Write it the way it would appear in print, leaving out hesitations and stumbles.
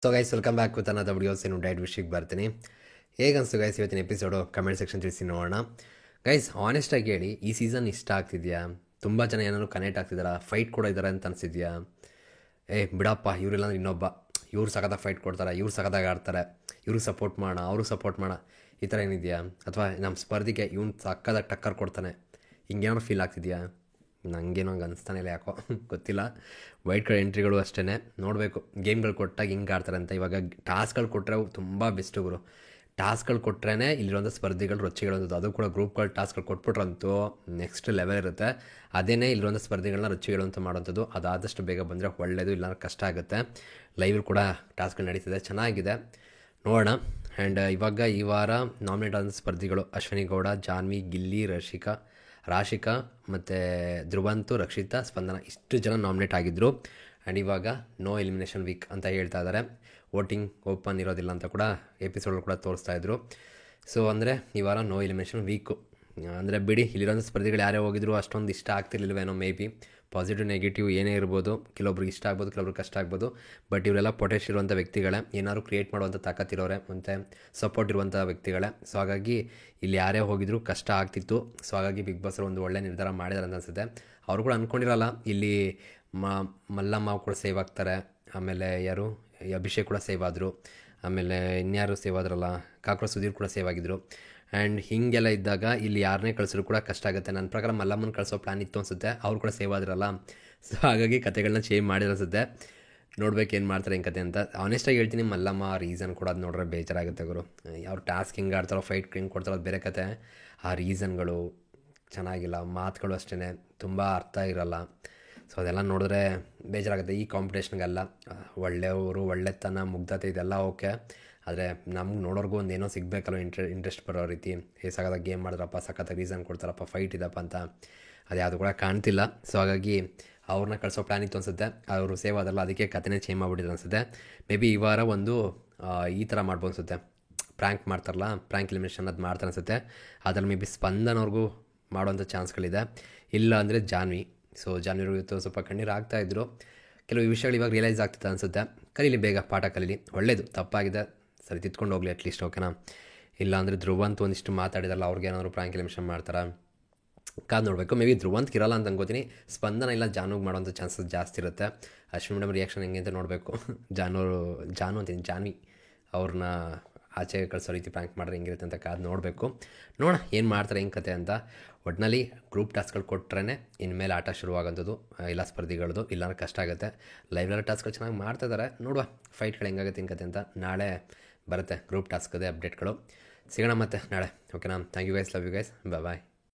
So guys welcome back with ಅನ್ನದ videos. ಇನ್ನು ಡೈಟ್ ವಿಷಯಕ್ಕೆ ಬರ್ತೀನಿ. ಹೇಗೆ ಅನಿಸ್ತು ಗೈಸ್ ಇವತ್ತಿನ ಎಪಿಸೋಡು? ಕಮೆಂಟ್ ಸೆಕ್ಷನ್ ತಿಳಿಸಿ ನೋಡೋಣ. ಗೈಸ್ ಆನೆಸ್ಟಾಗಿ ಹೇಳಿ, ಈ ಸೀಸನ್ ಇಷ್ಟ ಆಗ್ತಿದೆಯಾ? ತುಂಬ ಜನ ಏನಾದ್ರು ಕನೆಕ್ಟ್ ಆಗ್ತಿದ್ದಾರಾ? ಫೈಟ್ ಕೂಡ ಇದ್ದಾರೆ ಅಂತ ಅನಿಸಿದ್ಯಾ? ಬಿಡಪ್ಪ ಇವರಿಲ್ಲ ಅಂದ್ರೆ ಇನ್ನೊಬ್ಬ, ಇವ್ರು ಸಖತ್ತಾಗಿ ಫೈಟ್ ಕೊಡ್ತಾರೆ, ಇವ್ರು ಸಖತ್ತಾಗಿ ಆಡ್ತಾರೆ, ಇವ್ರಿಗೆ ಸಪೋರ್ಟ್ ಮಾಡೋಣ, ಅವ್ರಿಗೆ ಸಪೋರ್ಟ್ ಮಾಡೋಣ, ಈ ಥರ ಏನಿದೆಯಾ? ಅಥವಾ ನಮ್ಮ ಸ್ಪರ್ಧಿಗೆ ಇವ್ನು ಸಕ್ಕದಾಗಿ ಟಕ್ಕರ್ ಕೊಡ್ತಾನೆ, ಹಿಂಗೇನಾದ್ರು ಫೀಲ್ ಆಗ್ತಿದೆಯಾ? ನನಗೇನೋ ಹಂಗೆ ಅನಿಸ್ತಾನೆ ಇಲ್ಲ, ಯಾಕೋ ಗೊತ್ತಿಲ್ಲ. ವೈಟ್ ಕಾರ್ಡ್ ಎಂಟ್ರಿಗಳು ಅಷ್ಟೇ ನೋಡಬೇಕು. ಗೇಮ್ಗಳು ಕೊಟ್ಟಾಗ ಹಿಂಗೆ ಆಡ್ತಾರೆ ಅಂತ. ಇವಾಗ ಟಾಸ್ಕ್ಗಳು ಕೊಟ್ಟರೆ ತುಂಬ ಬೆಸ್ಟ್ ಗುರು. ಟಾಸ್ಕ್ಗಳು ಕೊಟ್ಟರೆ ಇಲ್ಲಿರೋಂಥ ಸ್ಪರ್ಧಿಗಳು ರೊಚ್ಚಿಗಳಂಥದ್ದು, ಅದು ಕೂಡ ಗ್ರೂಪ್ಗಳು ಟಾಸ್ಕ್ಗಳು ಕೊಟ್ಬಿಟ್ರಂತೂ ನೆಕ್ಸ್ಟ್ ಲೆವೆಲ್ ಇರುತ್ತೆ. ಅದೇನೇ ಇಲ್ಲಿರೋಂಥ ಸ್ಪರ್ಧಿಗಳನ್ನ ರುಚಿಗಳಂತ ಮಾಡೋಂಥದ್ದು. ಅದಾದಷ್ಟು ಬೇಗ ಬಂದರೆ ಒಳ್ಳೆಯದು, ಇಲ್ಲಾಂದ್ರೆ ಕಷ್ಟ ಆಗುತ್ತೆ. ಲೈವಲ್ಲಿ ಕೂಡ ಟಾಸ್ಕ್ಗಳು ನಡೀತಿದೆ, ಚೆನ್ನಾಗಿದೆ, ನೋಡೋಣ. ಆ್ಯಂಡ್ ಇವಾಗ ಈ ವಾರ ನಾಮಿನೇಟ್ ಆದ ಸ್ಪರ್ಧಿಗಳು ಅಶ್ವಿನಿ ಗೌಡ, ಜಾನ್ವಿ, ಗಿಲ್ಲಿ, ರಾಶಿಕಾ ಮತ್ತು ಧ್ರುವಂತು, ರಕ್ಷಿತಾ, ಸ್ಪಂದನ, ಇಷ್ಟು ಜನ ನಾಮಿನೇಟ್ ಆಗಿದ್ದರು. ಆ್ಯಂಡ್ ಇವಾಗ ನೋ ಎಲಿಮಿನೇಷನ್ ವೀಕ್ ಅಂತ ಹೇಳ್ತಾ ಇದ್ದಾರೆ. ವೋಟಿಂಗ್ ಓಪನ್ ಇರೋದಿಲ್ಲ ಅಂತ ಕೂಡ ಎಪಿಸೋಡ್ ಕೂಡ ತೋರಿಸ್ತಾಯಿದ್ರು. ಸೊ ಅಂದರೆ ಈ ವಾರ ನೋ ಎಲಿಮಿನೇಷನ್ ವೀಕು ಅಂದರೆ ಬಿಡಿ, ಇಲ್ಲಿರೋಂಥ ಸ್ಪರ್ಧಿಗಳು ಯಾರೇ ಹೋಗಿದ್ರು ಅಷ್ಟೊಂದು ಇಷ್ಟ ಆಗ್ತಿರ್ಲಿಲ್ವೇನೋ, ಮೇ ಬಿ ಪಾಸಿಟಿವ್ ನೆಗೆಟಿವ್ ಏನೇ ಇರ್ಬೋದು. ಕೆಲವೊಬ್ರಿಗೆ ಇಷ್ಟ ಆಗ್ಬೋದು, ಕೆಲವೊಬ್ರಿಗೆ ಕಷ್ಟ ಆಗ್ಬೋದು. ಬಟ್ ಇವರೆಲ್ಲ ಪೊಟೆನ್ಷಿಯಲ್ ಇರುವಂಥ ವ್ಯಕ್ತಿಗಳೇ, ಏನಾದ್ರು ಕ್ರಿಯೇಟ್ ಮಾಡುವಂಥ ತಾಕತ್ತಿರೋರೆ ಮತ್ತು ಸಪೋರ್ಟ್ ಇರುವಂಥ ವ್ಯಕ್ತಿಗಳೇ. ಸೊ ಹಾಗಾಗಿ ಇಲ್ಲಿ ಯಾರೇ ಹೋಗಿದ್ರು ಕಷ್ಟ ಆಗ್ತಿತ್ತು. ಸೊ ಹಾಗಾಗಿ ಬಿಗ್ ಬಾಸ್ ಒಂದು ಒಳ್ಳೆ ನಿರ್ಧಾರ ಮಾಡಿದಾರೆ ಅಂತ ಅನಿಸುತ್ತೆ. ಅವರು ಕೂಡ ಅಂದ್ಕೊಂಡಿರಲ್ಲ ಇಲ್ಲಿ ಮಲ್ಲಮ್ಮ ಕೂಡ ಸೇವ್ ಆಗ್ತಾರೆ, ಆಮೇಲೆ ಯಾರು ಅಭಿಷೇಕ್ ಕೂಡ ಸೇವ್ ಆದರು, ಆಮೇಲೆ ಇನ್ಯಾರು ಸೇವ್ ಆದ್ರಲ್ಲ, ಕಾಕ್ರೋಚ್ ಸುಧೀರ್ ಕೂಡ ಸೇವ್ ಆಗಿದ್ದರು. ಆ್ಯಂಡ್ ಹೀಗೆಲ್ಲ ಇದ್ದಾಗ ಇಲ್ಲಿ ಯಾರನ್ನೇ ಕಳಿಸಿದ್ರು ಕೂಡ ಕಷ್ಟ ಆಗುತ್ತೆ. ನನ್ನ ಪ್ರಕಾರ ಮಲ್ಲಮ್ಮನ ಕಳಿಸೋ ಪ್ಲ್ಯಾನ್ ಇತ್ತು ಅನಿಸುತ್ತೆ, ಅವ್ರು ಕೂಡ ಸೇವ್ ಆದ್ರಲ್ಲ. ಸೊ ಹಾಗಾಗಿ ಕತೆಗಳನ್ನ ಚೇಂಜ್ ಮಾಡಿರೋ ಅನಿಸುತ್ತೆ. ನೋಡ್ಬೇಕು ಏನು ಮಾಡ್ತಾರೆ ಹೆಂಗೆ ಕತೆ ಅಂತ. ಆನೆಸ್ಟಾಗಿ ಹೇಳ್ತೀನಿ, ಮಲ್ಲಮ್ಮ ರೀಸನ್ ಕೂಡ ಅದು ನೋಡ್ರೆ ಬೇಜಾರಾಗುತ್ತೆ ಗುರು. ಅವ್ರು ಟಾಸ್ಕ್ ಹಿಂಗೆ ಆಡ್ತಾರೋ, ಫೈಟ್ ಹಿಂಗೆ ಕೊಡ್ತಾರೋ, ಅದು ಬೇರೆ ಕತೆ. ಆ ರೀಸನ್ಗಳು ಚೆನ್ನಾಗಿಲ್ಲ, ಮಾತುಗಳು ಅಷ್ಟೇ ತುಂಬ ಅರ್ಥ ಇರೋಲ್ಲ. ಸೊ ಅದೆಲ್ಲ ನೋಡಿದ್ರೆ ಬೇಜಾರಾಗುತ್ತೆ. ಈ ಕಾಂಪಿಟೇಷನ್ಗೆಲ್ಲ ಒಳ್ಳೆಯವರು, ಒಳ್ಳೆತನ, ಮುಗ್ಧತೆ ಇದೆಲ್ಲ ಓಕೆ, ಆದರೆ ನಮ್ಗೆ ನೋಡೋರ್ಗೂ ಒಂದು ಏನೋ ಸಿಗಬೇಕಲ್ಲ, ಇಂಟ್ರೆಸ್ಟ್ ಬರೋ ರೀತಿ. ಸಖತ್ತಾಗಿ ಗೇಮ್ ಮಾಡಿದ್ರಪ್ಪ, ಸಖತ್ತಾಗಿ ರೀಸನ್ ಕೊಡ್ತಾರಪ್ಪ, ಫೈಟ್ ಇದಪ್ಪ ಅಂತ, ಅದು ಯಾವುದು ಕೂಡ ಕಾಣ್ತಿಲ್ಲ. ಸೊ ಹಾಗಾಗಿ ಅವ್ರನ್ನ ಕಳಿಸೋ ಪ್ಲ್ಯಾನ್ ಇತ್ತು ಅನಿಸುತ್ತೆ. ಅವರು ಸೇವ್ ಆದಲ್ಲ, ಅದಕ್ಕೆ ಕತೆನೇ ಚೇಂಜ್ ಮಾಡಿಬಿಟ್ಟಿದ್ರು ಅನಿಸುತ್ತೆ. ಮೇ ಬಿ ಈ ವಾರ ಒಂದು ಈ ಥರ ಮಾಡ್ಬೋದು ಅನಿಸುತ್ತೆ. ಪ್ರ್ಯಾಂಕ್ ಮಾಡ್ತಾರಲ್ಲ, ಪ್ರ್ಯಾಂಕ್ ಎಲಿಮಿನೇಷನ್ ಅದು ಮಾಡ್ತಾರೆ ಅನಿಸುತ್ತೆ. ಅದ್ರಲ್ಲಿ ಮೇ ಬಿ ಸ್ಪಂದನವ್ರಿಗೂ ಮಾಡೋವಂಥ ಚಾನ್ಸ್ಗಳಿದೆ. ಇಲ್ಲ ಅಂದರೆ ಜಾನ್ವಿ. ಸೊ ಜಾನ್ವಿಯವ್ರಿಗೂ ಇವತ್ತು ಸ್ವಲ್ಪ ಕಣ್ಣೀರು ಆಗ್ತಾಯಿದ್ರು. ಕೆಲವು ವಿಷಯಗಳು ಇವಾಗ ರಿಯಲೈಸ್ ಆಗ್ತಿತ್ತು ಅನಿಸುತ್ತೆ. ಕಲೀಲಿ, ಬೇಗ ಪಾಠ ಕಲೀಲಿ, ಒಳ್ಳೆಯದು. ತಪ್ಪಾಗಿದೆ, ಸರಿ ತಿದ್ಕೊಂಡು ಹೋಗಲಿ ಅಟ್ಲೀಸ್ಟ್, ಓಕೆನಾ? ಇಲ್ಲಾಂದರೆ ಧ್ರುವಂತ್ ಒಂದಿಷ್ಟು ಮಾತಾಡಿದಾರಲ್ಲ, ಅವ್ರಿಗೆ ಏನಾದರೂ ಪ್ರ್ಯಾಂಕ್ ಎಲಿಮಿನೇಷನ್ ಮಾಡ್ತಾರೆ, ಕಾದು ನೋಡಬೇಕು. ಮೇ ಬಿ ಧ್ರುವಂತ್ಗೆ ಇರಲ್ಲ ಅಂತ ಅನ್ಕೋತೀನಿ. ಸ್ಪಂದನ ಇಲ್ಲ ಜಾನುಗೆ ಮಾಡೋಂಥ ಚಾನ್ಸಸ್ ಜಾಸ್ತಿ ಇರುತ್ತೆ. ಅಶ್ವಿನಿ ಮೇಡಮ್ ರಿಯಾಕ್ಷನ್ ಹೆಂಗೆ ಅಂತ ನೋಡಬೇಕು. ಜಾನು ಅಂತೀನಿ, ಜಾನ್ವಿ ಅವ್ರನ್ನ ಆಚೆ ಕಳಿಸೋ ರೀತಿ ಪ್ರ್ಯಾಂಕ್ ಮಾಡಿದ್ರೆ ಹೆಂಗಿರುತ್ತೆ ಅಂತ ಕಾದು ನೋಡಬೇಕು. ನೋಡೋಣ ಏನು ಮಾಡ್ತಾರೆ, ಹೆಂಗೆ ಕತೆ ಅಂತ. ಒಟ್ಟಿನಲ್ಲಿ ಗ್ರೂಪ್ ಟಾಸ್ಕ್ಗಳು ಕೊಟ್ಟರೆ ಇನ್ಮೇಲೆ ಆಟ ಶುರುವಾಗೋಂಥದ್ದು ಎಲ್ಲ ಸ್ಪರ್ಧಿಗಳದು, ಇಲ್ಲಾಂದ್ರೆ ಕಷ್ಟ ಆಗುತ್ತೆ. ಲೈವ್ಲೆಲ್ಲ ಟಾಸ್ಕ್ಗಳು ಚೆನ್ನಾಗಿ ಮಾಡ್ತಾಯಿದ್ದಾರೆ, ನೋಡುವ ಫೈಟ್ಗಳು ಹೆಂಗಾಗುತ್ತೆ ಹಿಂಗೆ ಕತೆ ಅಂತ. ನಾಳೆ ಬರುತ್ತೆ ಗ್ರೂಪ್ ಟಾಸ್ಕದೇ ಅಪ್ಡೇಟ್ಗಳು. ಸಿಗೋಣ ಮತ್ತೆ ನಾಳೆ, ಓಕೆನಾ? Thank you guys, love you guys, bye.